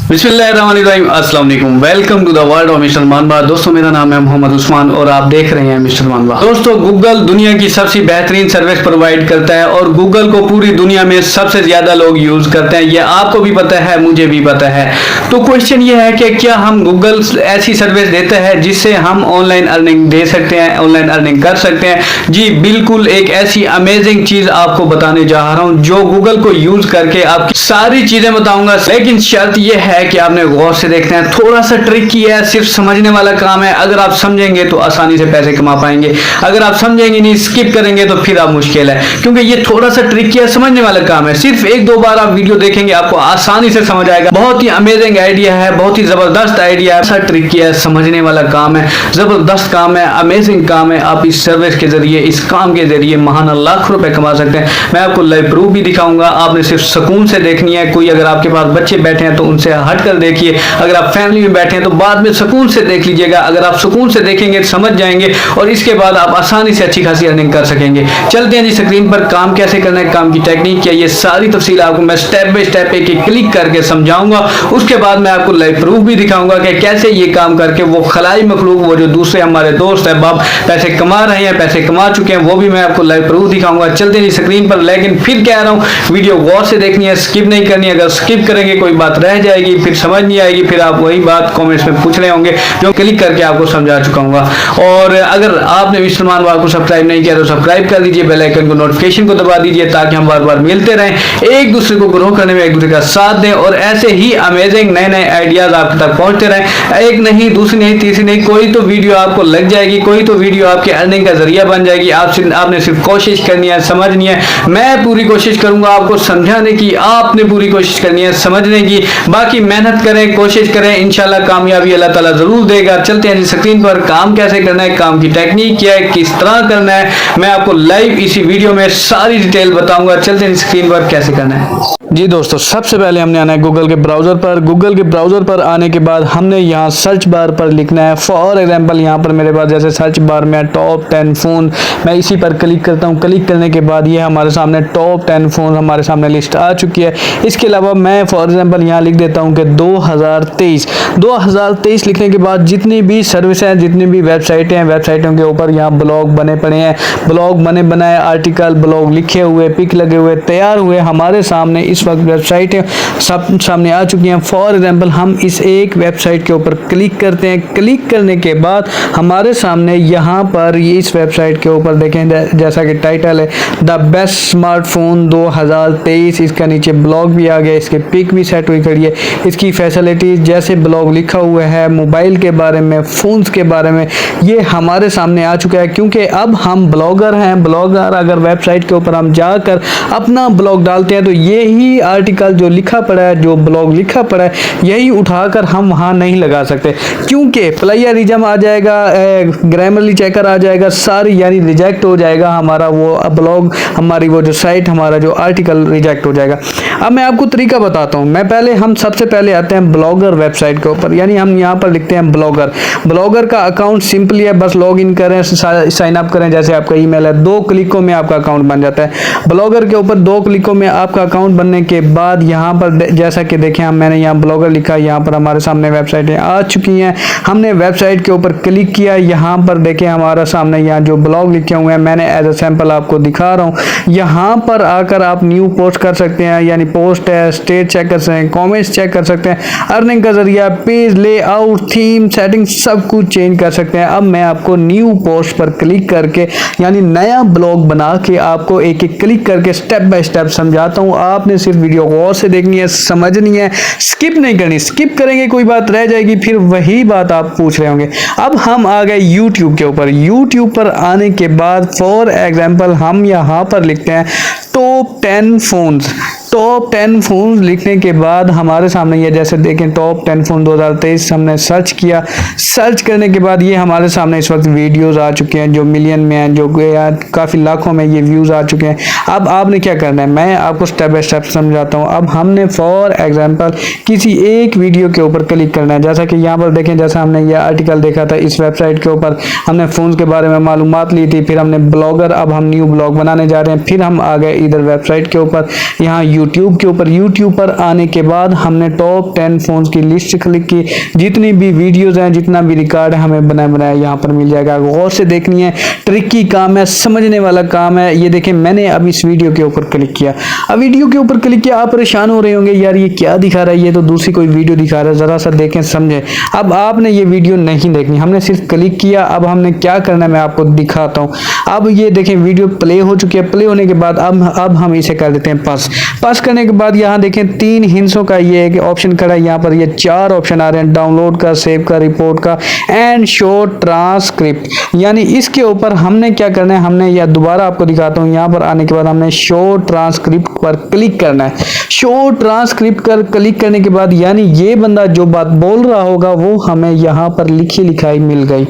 बिस्मिल्लाहिर्रहमानिर्रहीम, अस्सलाम वालेकुम। Welcome to the world of mister Manava. दोस्तों, मेरा नाम है मोहम्मद उस्मान और आप देख रहे हैं मिस्टर मानवा। दोस्तों, गूगल दुनिया की सबसे बेहतरीन सर्विस प्रोवाइड करता है और गूगल को पूरी दुनिया में सबसे ज्यादा लोग यूज करते हैं। ये आपको भी पता है, मुझे भी पता है। तो क्वेश्चन ये है कि क्या हम गूगल ऐसी सर्विस देते हैं जिससे हम ऑनलाइन अर्निंग दे सकते हैं, ऑनलाइन अर्निंग कर सकते हैं? जी बिल्कुल, एक ऐसी अमेजिंग चीज आपको बताने जा रहा हूं जो गूगल को यूज करके आपकी सारी चीजें बताऊंगा। लेकिन शर्त यह है कि आपने गौर से देखना है। थोड़ा सा ट्रिकी है, सिर्फ समझने वाला काम है। अगर आप समझेंगे तो आसानी से पैसे कमा पाएंगे, अगर आप समझेंगे नहीं, स्किप करेंगे तो फिर आप मुश्किल है, क्योंकि ये थोड़ा सा ट्रिकी है, समझने वाला काम है। सिर्फ एक दो बार आप वीडियो देखेंगे, आपको आसानी से समझ आएगा। बहुत ही अमेजिंग आइडिया है, बहुत ही जबरदस्त आइडिया है। ऐसा ट्रिकी है, समझने वाला काम है, जबरदस्त काम है, अमेजिंग काम है। आप इस सर्विस के जरिए, इस काम के जरिए महाना लाख रुपए कमा सकते हैं। मैं आपको लाइव प्रूफ भी दिखाऊंगा। आपने सिर्फ सुकून से देखनी है। कोई अगर आपके पास बच्चे बैठे हैं तो उनसे हट कर देखिए, अगर आप फैमिली में बैठे हैं तो बाद में सुकून से देख लीजिएगा। अगर आप सुकून से देखेंगे तो समझ जाएंगे और इसके बाद आप आसानी से अच्छी खासी अर्निंग कर सकेंगे। चलते हैं जी स्क्रीन पर। काम कैसे करना है, काम की टेक्निक क्या है, ये सारी तफसील आपको मैं स्टेप बाय स्टेप एक क्लिक करके समझाऊंगा। उसके बाद मैं आपको लाइव प्रूफ भी दिखाऊंगा कि कैसे ये काम करके वो खलाई मखलूक, वो जो दूसरे हमारे दोस्त है बाप पैसे कमा रहे हैं, पैसे कमा चुके हैं, वो भी मैं आपको लाइव प्रूफ दिखाऊंगा। चलते हैं जी स्क्रीन पर। लेकिन फिर कह रहा हूँ, वीडियो गौर से देखनी है, स्किप नहीं करनी। अगर स्किप करेंगे कोई बात रह जाएगी, फिर समझ नहीं आएगी, फिर आप वही बात कमेंट्स में पूछ रहे होंगे जो क्लिक करके आपको समझा चुका हूँ। और अगर आपने मिस्टर मानवा को सब्सक्राइब नहीं किया तो सब्सक्राइब कर दीजिए, बेल आइकन को, नोटिफिकेशन को दबा दीजिए ताकि हम बार बार मिलते रहें, एक दूसरे को ग्रो करने में एक दूसरे का साथ दें और ऐसे ही अमेजिंग नए नए आइडियाज आपके तक पहुंचते रहें। एक नहीं, दूसरी नहीं, तीसरी नहीं, कोई तो वीडियो आपको लग जाएगी, कोई तो वीडियो आपके अर्निंग का जरिया बन जाएगी। आपने सिर्फ कोशिश करनी है, समझनी है। मैं पूरी कोशिश करूंगा आपको समझाने की, आपने पूरी कोशिश करनी है समझने की। बाकी मेहनत करें, कोशिश करें, इंशाल्लाह कामयाबी अल्लाह ताला जरूर देगा। चलते हैं स्क्रीन पर। काम कैसे करना है, काम की टेक्निक क्या है, किस तरह करना है, मैं आपको लाइव इसी वीडियो में सारी डिटेल बताऊंगा। चलते हैं स्क्रीन पर कैसे करना है। जी दोस्तों, सबसे पहले हमने आना है गूगल के ब्राउजर पर। गूगल के ब्राउजर पर आने के बाद हमने यहाँ सर्च बार पर लिखना है। फॉर एग्जांपल यहाँ पर मेरे पास जैसे सर्च बार में टॉप 10 फोन, मैं इसी पर क्लिक करता हूँ। क्लिक करने के बाद ये हमारे सामने टॉप 10 फोन हमारे सामने लिस्ट आ चुकी है। इसके अलावा मैं फॉर एग्जांपल यहाँ लिख देता हूँ कि 2023 लिखने के बाद जितनी भी सर्विस हैं, जितनी भी वेबसाइटें हैं, वेबसाइटों के ऊपर यहाँ ब्लॉग बने पड़े हैं, ब्लॉग बनाए, आर्टिकल, ब्लॉग लिखे हुए, पिक लगे हुए, तैयार हुए हमारे सामने इस वक्त वेबसाइटें सब सामने आ चुकी हैं। फॉर एग्जांपल हम इस एक वेबसाइट के ऊपर क्लिक करते हैं। क्लिक करने के बाद हमारे सामने यहाँ पर इस वेबसाइट के ऊपर देखें जैसा कि टाइटल है द बेस्ट स्मार्टफोन 2023, इसका नीचे ब्लॉग भी आ गया, इसके पिक भी सेट हुई खड़ी है, इसकी फैसिलिटीज जैसे ब्लॉग लिखा हुआ है, मोबाइल के बारे में, फोन्स के बारे में, ये हमारे सामने आ चुका है। क्योंकि अब हम ब्लॉगर हैं, ब्लॉगर अगर वेबसाइट के ऊपर हम जाकर अपना ब्लॉग डालते हैं तो ये ही आर्टिकल जो लिखा पड़ा है, जो ब्लॉग लिखा पड़ा है, यही उठाकर हम वहां नहीं लगा सकते, क्योंकि प्लेगरिज्म आ जाएगा, ग्रामरली चेकर आ जाएगा, सारी यानी रिजेक्ट हो जाएगा हमारा वो ब्लॉग, हमारी वो जो साइट, हमारा जो आर्टिकल रिजेक्ट हो जाएगा। अब मैं आपको तरीका बताता हूँ। हम सबसे पहले आते हैं ब्लॉगर वेबसाइट के ऊपर, यानी हम यहाँ पर लिखते हैं ब्लॉगर। ब्लॉगर का अकाउंट सिंपली है, बस लॉग इन करें, साइन अप करें, जैसे आपका ईमेल है, 2 क्लिकों में आपका अकाउंट बन जाता है। ब्लॉगर के ऊपर 2 क्लिकों में आपका अकाउंट बनने के बाद यहाँ पर जैसा कि देखें, मैंने यहाँ ब्लॉगर लिखा, यहाँ पर हमारे सामने वेबसाइटें आ चुकी हैं। हमने वेबसाइट के ऊपर क्लिक किया, यहाँ पर देखें हमारा सामने यहाँ जो ब्लॉग लिखे हुए हैं, मैंने एज अ सैंपल आपको दिखा रहा हूँ। यहाँ पर आकर आप न्यू पोस्ट कर सकते हैं, यानी पोस्ट है, स्टेट चेक कर सकते हैं, कॉमेंट्स चेक कर सकते हैं, अर्निंग का जरिया, पेज लेआउट, थीम, सेटिंग, सब कुछ चेंज कर सकते हैं। अब मैं आपको न्यू पोस्ट पर क्लिक करके यानी नया ब्लॉग बना के आपको एक एक क्लिक करके स्टेप बाय स्टेप समझाता हूँ। आपने सिर्फ वीडियो गौर से देखनी है, समझनी है, स्किप नहीं करनी। स्किप करेंगे कोई बात रह जाएगी, फिर वही बात आप पूछ रहे होंगे। अब हम आ गए YouTube के ऊपर। YouTube पर आने के बाद फॉर एग्जांपल हम यहाँ पर लिखते हैं टॉप 10 फोन्स। टॉप 10 फोन लिखने के बाद हमारे सामने ये जैसे देखें टॉप 10 फोन 2023 हमने सर्च किया। सर्च करने के बाद ये हमारे सामने इस वक्त वीडियोस आ चुके हैं जो मिलियन में हैं, जो काफ़ी लाखों में ये व्यूज़ आ चुके हैं। अब आपने क्या करना है, मैं आपको स्टेप बाय स्टेप समझाता हूँ। अब हमने फॉर एग्जांपल किसी एक वीडियो के ऊपर क्लिक करना है, जैसा कि यहाँ पर देखें, जैसा हमने ये आर्टिकल देखा था इस वेबसाइट के ऊपर, हमने फ़ोन के बारे में मालूमात ली थी, फिर हमने ब्लॉगर, अब हम न्यू ब्लॉग बनाने जा रहे हैं। फिर हम आ गए इधर वेबसाइट के ऊपर, यहाँ यूट्यूब के ऊपर। यूट्यूब पर आने के बाद हमने टॉप 10 फोन की लिस्ट क्लिक की, जितनी भी वीडियोज हैं, जितना भी रिकॉर्ड है हमें बनाया यहाँ पर मिल जाएगा। गौर से देखनी है, ट्रिकी काम है, समझने वाला काम है। ये देखें, मैंने अब इस वीडियो के ऊपर क्लिक किया। अब वीडियो के ऊपर क्लिक किया, आप परेशान हो रहे होंगे यार ये क्या दिखा रहा है, ये तो दूसरी कोई वीडियो दिखा रहा है, जरा सा देखें समझे। अब आपने ये वीडियो नहीं देखनी, हमने सिर्फ क्लिक किया। अब हमने क्या करना है मैं आपको दिखाता हूँ। अब ये देखें वीडियो प्ले हो चुकी है। प्ले होने के बाद अब हम इसे कर देते हैं पास करने के बाद यहाँ देखें 3 हिस्सों का ये एक ऑप्शन खड़ा है। यहाँ पर ये 4 ऑप्शन आ रहे हैं, डाउनलोड का, सेव का, रिपोर्ट का एंड शो ट्रांसक्रिप्ट। यानी इसके ऊपर हमने क्या करना है, हमने या दोबारा आपको दिखाता हूँ। यहाँ पर आने के बाद हमने शो ट्रांसक्रिप्ट पर क्लिक करना है। शो ट्रांसक्रिप्ट कर क्लिक करने के बाद यानी ये बंदा जो बात बोल रहा होगा वो हमें यहाँ पर लिखी लिखाई मिल गई।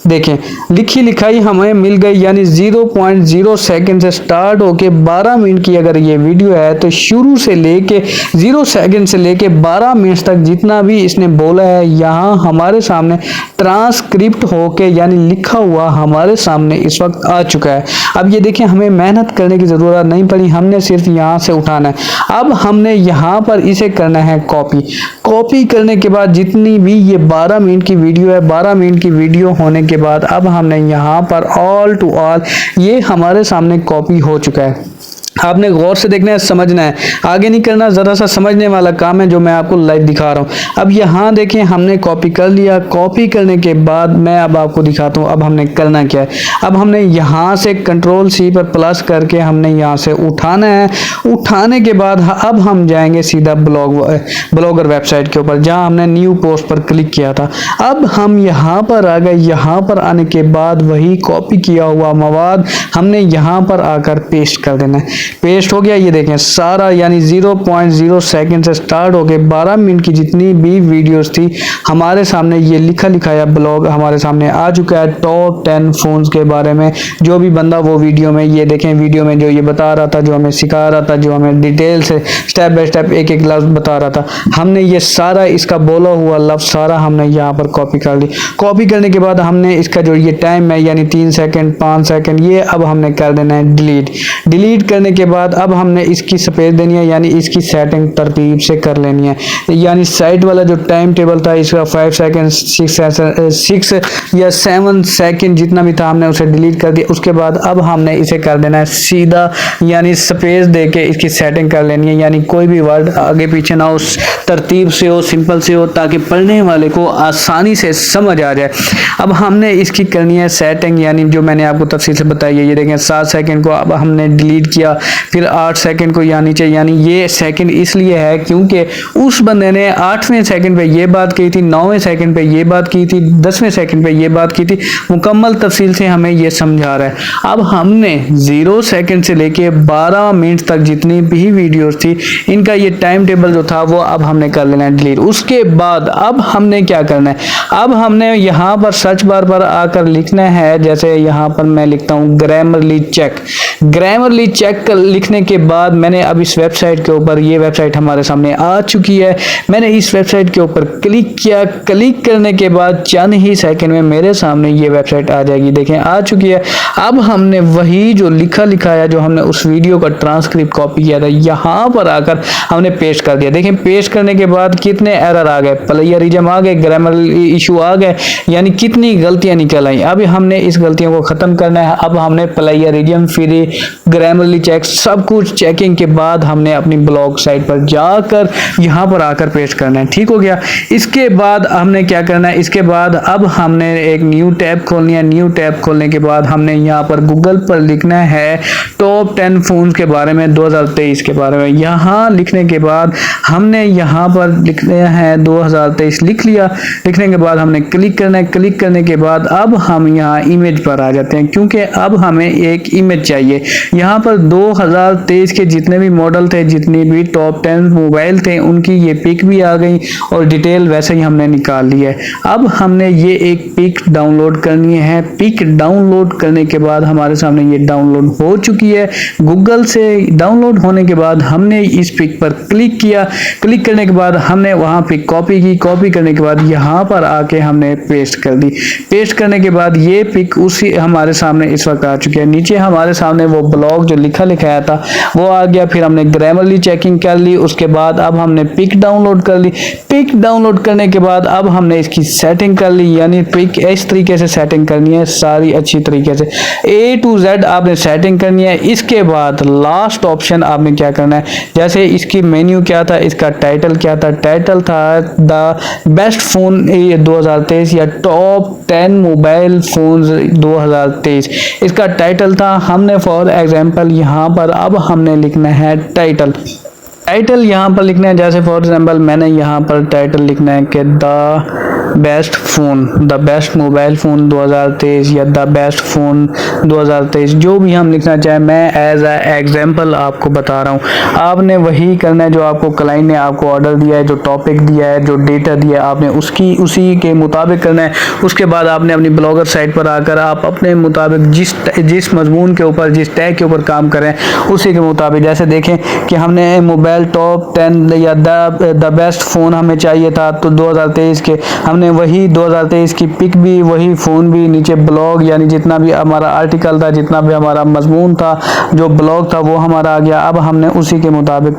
देखें लिखी लिखाई हमें मिल गई, यानी 0.0 सेकंड से स्टार्ट होके 12 मिनट की अगर ये वीडियो है तो शुरू से लेके 0 सेकंड से लेके 12 मिनट तक जितना भी इसने बोला है यहाँ हमारे सामने ट्रांसक्रिप्ट होके यानी लिखा हुआ हमारे सामने इस वक्त आ चुका है। अब ये देखें, हमें मेहनत करने की जरूरत नहीं पड़ी, हमने सिर्फ यहाँ से उठाना है। अब हमने यहाँ पर इसे करना है कॉपी करने के बाद जितनी भी ये 12 मिनट की वीडियो है, 12 मिनट की वीडियो होने के बाद अब हमने यहाँ पर ऑल टू ऑल ये हमारे सामने कॉपी हो चुका है। आपने गौर से देखना है, समझना है, आगे नहीं करना, जरा सा समझने वाला काम है जो मैं आपको लाइव दिखा रहा हूँ। अब यहाँ देखें हमने कॉपी कर लिया। कॉपी करने के बाद मैं अब आपको दिखाता हूँ अब हमने करना क्या है। अब हमने यहाँ से Ctrl+C पर प्लस करके हमने यहाँ से उठाना है। उठाने के बाद अब हम जाएंगे सीधा ब्लॉगर वेबसाइट के ऊपर जहाँ हमने न्यू पोस्ट पर क्लिक किया था। अब हम यहाँ पर आ गए। यहाँ पर आने के बाद वही कॉपी किया हुआ मवाद हमने यहाँ पर आकर पेस्ट कर देना है। पेस्ट हो गया। ये देखें सारा यानी 0.0 सेकंड से स्टार्ट होके 12 मिनट की जितनी भी वीडियोस थी हमारे सामने ये लिखा लिखाया ब्लॉग हमारे सामने आ चुका है टॉप 10 फोन्स के बारे में। जो भी बंदा वो वीडियो में ये देखें, वीडियो में जो ये बता रहा था, जो हमें सिखा रहा था, जो हमें डिटेल से स्टेप बाय स्टेप एक एक लफ्ज बता रहा था, हमने ये सारा इसका बोला हुआ लफ्ज सारा हमने यहाँ पर कॉपी कर ली। कॉपी करने के बाद हमने इसका जो ये टाइम है यानी 3 सेकंड 5 सेकंड ये अब हमने कर देना है डिलीट करने के बाद अब हमने इसकी स्पेस देनी है यानी इसकी सेटिंग तरतीब से कर लेनी है। यानी साइड वाला जो टाइम टेबल था इसका 5 सेकंड 6 या 7 सेकंड जितना भी था हमने उसे डिलीट कर दिया। उसके बाद अब हमने इसे कर देना है सीधा यानी स्पेस देके इसकी सेटिंग कर लेनी है, यानी कोई भी वर्ड आगे पीछे ना हो, तरतीब से हो, सिंपल से हो, ताकि पढ़ने वाले को आसानी से समझ आ जाए। अब हमने इसकी करनी है सेटिंग यानी जो मैंने आपको तफसील से बताई है। ये देखें 7 सेकंड को अब हमने डिलीट किया, फिर 8 सेकंड को यहाँ नीचे, यानी ये सेकंड इसलिए है क्योंकि उस बंदे ने 8वें सेकंड पे ये बात की थी, 9वें सेकंड पे ये बात की थी, 10वें सेकंड पे ये बात की थी। मुकम्मल तफसील से हमें ये समझा रहा है। अब हमने 0 सेकंड से लेके 12 मिनट तक जितनी भी वीडियोस थी इनका ये टाइम टेबल जो था वो अब हमने कर लेना है डिलीट। उसके बाद अब हमने क्या करना है, अब हमने यहाँ पर सर्च बार पर आकर लिखना है, जैसे यहाँ पर मैं लिखता हूँ ग्रामरली चेक लिखने के बाद मैंने अब इस वेबसाइट के ऊपर, ये वेबसाइट हमारे सामने आ चुकी है, मैंने इस वेबसाइट के ऊपर क्लिक किया। क्लिक करने के बाद चंद ही सेकंड में मेरे सामने ये वेबसाइट आ जाएगी। देखें आ चुकी है। अब हमने वही जो लिखा लिखाया जो हमने उस वीडियो का ट्रांसक्रिप्ट कॉपी किया था यहाँ पर आकर हमने पेस्ट कर दिया। देखें पेस्ट करने के बाद कितने एरर आ गए, प्लेगरिज्म आ गए, ग्रामर इशू आ गए, यानी कितनी गलतियां निकल आई। अब हमने इस गलतियों को खत्म करना है। अब हमने प्लेगरिज्म फ्री, ग्रामरली चेक सब कुछ चेकिंग के बाद हमने अपनी ब्लॉग साइट पर जाकर यहाँ पर आकर पेस्ट करना है। ठीक हो गया। इसके बाद हमने क्या करना है, इसके बाद अब हमने एक न्यू टैब खोलनी है। न्यू टैब खोलने के बाद हमने यहाँ पर गूगल पर लिखना है टॉप 10 फोन के बारे में 2023 के बारे में। यहाँ लिखने के बाद हमने यहाँ पर लिखना है 2023 लिख लिया। लिखने के बाद हमने क्लिक करना है। क्लिक करने के बाद अब हम यहाँ इमेज पर आ जाते हैं क्योंकि अब हमें एक इमेज चाहिए। यहाँ पर 2023 के जितने भी मॉडल थे, जितनी भी टॉप 10 मोबाइल थे उनकी ये पिक भी आ गई और डिटेल वैसे ही हमने निकाल ली है। अब हमने ये एक पिक डाउनलोड करनी है। पिक डाउनलोड करने के बाद हमारे सामने ये डाउनलोड हो चुकी है गूगल से। डाउनलोड होने के बाद हमने इस पिक पर क्लिक किया। क्लिक करने के बाद हमने वहाँ पिक कॉपी की। कॉपी करने के बाद यहाँ पर आके हमने पेस्ट कर दी। पेस्ट करने के बाद ये पिक उसी हमारे सामने इस वक्त आ चुकी है। नीचे हमारे सामने वो ब्लॉग जो लिखा लिखाया था वो आ गया। फिर हमने ग्रामरली चेकिंग कर ली, उसके बाद अब हमने पिक डाउनलोड कर ली। पिक डाउनलोड करने के बाद अब हमने इसकी सेटिंग कर ली, यानी पिक इस तरीके से सेटिंग करनी है सारी अच्छी तरीके से, A to Z आपने सेटिंग करनी है। इसके बाद लास्ट ऑप्शन आपने क्या करना है, जैसे इसकी मेन्यू क्या था, इसका टाइटल क्या था, टाइटल था द बेस्ट फोन 2023 या टॉप 10 मोबाइल फोन्स 2023, इसका टाइटल था। हमने फॉर एग्जांपल यहाँ पर अब हमने लिखना है टाइटल यहाँ पर लिखना है, जैसे फॉर एग्जांपल मैंने यहाँ पर टाइटल लिखना है कि द बेस्ट मोबाइल फ़ोन 2023 या द बेस्ट फ़ोन 2023, जो भी हम लिखना चाहें। मैं एज ए एग्जांपल आपको बता रहा हूँ, आपने वही करना है जो आपको क्लाइंट ने आपको ऑर्डर दिया है, जो टॉपिक दिया है, जो डेटा दिया है, आपने उसी के मुताबिक करना है। उसके बाद आपने अपनी ब्लॉगर साइट पर आकर आप अपने मुताबिक जिस मजमून के ऊपर, जिस टैग के ऊपर काम करें उसी के मुताबिक, जैसे देखें कि हमने मोबाइल टॉप 10 या द बेस्ट फ़ोन हमें चाहिए था तो 2023 के, हमने वही 2023 की पिक भी, वही फ़ोन भी, नीचे ब्लॉग यानी जितना भी हमारा आर्टिकल था, जितना भी हमारा मजमून था, जो ब्लॉग था वो हमारा आ गया। अब हमने उसी के मुताबिक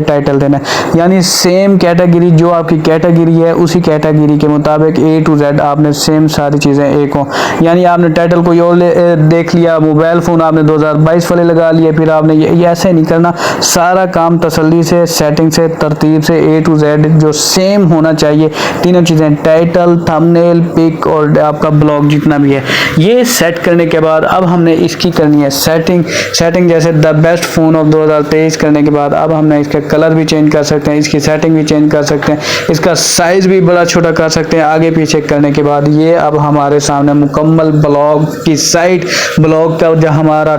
टाइटल देना है, यानी सेम कैटेगरी, जो आपकी कैटेगरी है उसी कैटेगरी के मुताबिक A to Z आपने सेम सारी चीज़ें एक हो। यानी आपने टाइटल कोई और देख लिया, मोबाइल फ़ोन आपने 2022 वाले लगा लिए, फिर आपने ये ऐसे नहीं करना, सारा काम तसल्ली से, सेटिंग से, तरतीब से A to Z जो सेम होना चाहिए। तीनों चीज़ें टाइटल, थंबनेल, पिक और आपका ब्लॉग जितना भी है, ये सेट करने के बाद अब हमने इसकी करनी है सेटिंग जैसे द बेस्ट फ़ोन ऑफ 2023 करने के बाद अब हमने इसका कलर भी चेंज कर सकते हैं, इसकी सेटिंग भी चेंज कर सकते हैं, इसका साइज़ भी बड़ा छोटा कर सकते हैं। आगे पीछे करने के बाद ये अब हमारे सामने मुकम्मल ब्लॉग की साइट, ब्लॉग का जो हमारा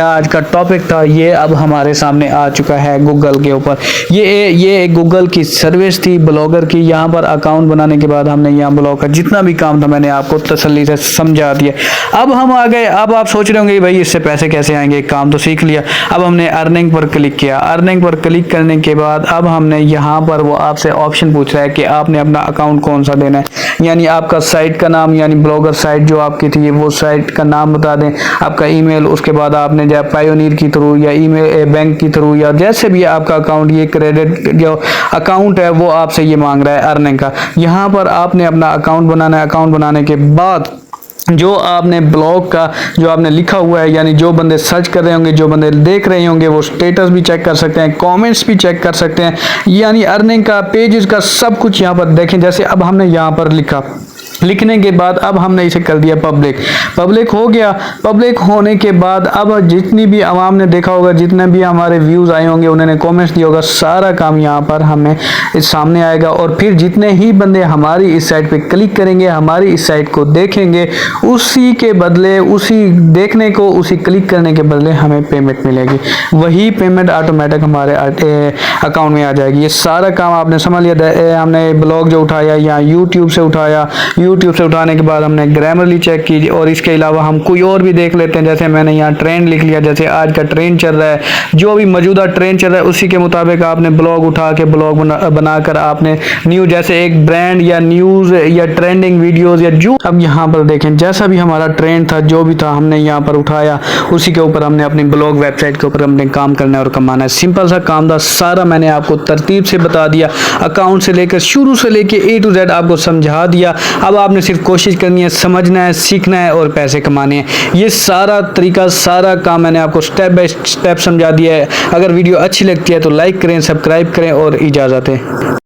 आज का टॉपिक था ये अब हमारे सामने आ चुका है गूगल के ऊपर। ये गूगल की सर्विस थी ब्लॉगर की। यहाँ पर अकाउंट बनाने के बाद हमने यहाँ ब्लॉग का जितना भी काम था मैंने आपको तसल्ली से समझा दिया। अब हम आ गए, अब आप सोच रहे होंगे भाई इससे पैसे कैसे आएंगे, काम तो सीख लिया। अब हमने अर्निंग पर क्लिक किया, अर्निंग पर क्लिक करने के बाद अब हमने यहाँ पर वो आपसे ऑप्शन पूछ रहा है कि आपने अपना अकाउंट कौन सा देना है, यानी आपका साइट का नाम, यानी ब्लॉगर साइट जो आपकी थी वो साइट का नाम बता दें, आपका ईमेल, उसके बाद आपने जब पायोनियर की थ्रू या ईमेल बैंक की थ्रू या जैसे भी आपका अकाउंट, ये क्रेडिट जो अकाउंट है वो आपसे ये मांग रहा है अर्निंग का। यहाँ पर आपने अपना अकाउंट बनाना है। अकाउंट बनाने के बाद जो आपने ब्लॉग का जो आपने लिखा हुआ है, यानी जो बंदे सर्च कर रहे होंगे, जो बंदे देख रहे होंगे वो स्टेटस भी चेक कर सकते हैं, कमेंट्स भी चेक कर सकते हैं, यानी अर्निंग का, पेजेस का सब कुछ यहाँ पर देखें। जैसे अब हमने यहाँ पर लिखने के बाद अब हमने इसे कर दिया पब्लिक हो गया। पब्लिक होने के बाद अब जितनी भी आवाम ने देखा होगा, जितने भी हमारे व्यूज़ आए होंगे, उन्होंने कमेंट्स दिया होगा, सारा काम यहाँ पर हमें इस सामने आएगा। और फिर जितने ही बंदे हमारी इस साइट पे क्लिक करेंगे, हमारी इस साइट को देखेंगे, उसी के बदले, उसी देखने को, उसी क्लिक करने के बदले हमें पेमेंट मिलेगी। वही पेमेंट ऑटोमेटिक हमारे अकाउंट में आ जाएगी। ये सारा काम आपने समझ लिया। हमने ब्लॉग जो उठाया यहाँ यूट्यूब से उठाया, यूट्यूब से उठाने के बाद हमने ग्रामरली चेक की, और इसके अलावा हम कोई और भी देख लेते हैं। जैसे मैंने यहाँ ट्रेंड लिख लिया, जैसे आज का ट्रेंड चल रहा है, जो भी मौजूदा ट्रेंड चल रहा है उसी के मुताबिक आपने ब्लॉग उठा के ब्लॉग बनाकर आपने न्यूज, जैसे एक ब्रांड या न्यूज़ या ट्रेंडिंग वीडियोस या जो, अब यहाँ पर देखें जैसा भी हमारा ट्रेंड था, जो भी था हमने यहाँ पर उठाया, उसी के ऊपर हमने अपनी ब्लॉग वेबसाइट के ऊपर हमने काम करना है और कमाना है। सिंपल सा काम था, सारा मैंने आपको तरतीब से बता दिया, अकाउंट से लेकर शुरू से लेकर A to Z आपको समझा दिया। अब आपने सिर्फ कोशिश करनी है, समझना है, सीखना है और पैसे कमाने हैं। ये सारा तरीका, सारा काम मैंने आपको स्टेप बाय स्टेप समझा दिया है। अगर वीडियो अच्छी लगती है तो लाइक करें, सब्सक्राइब करें और इजाज़त है।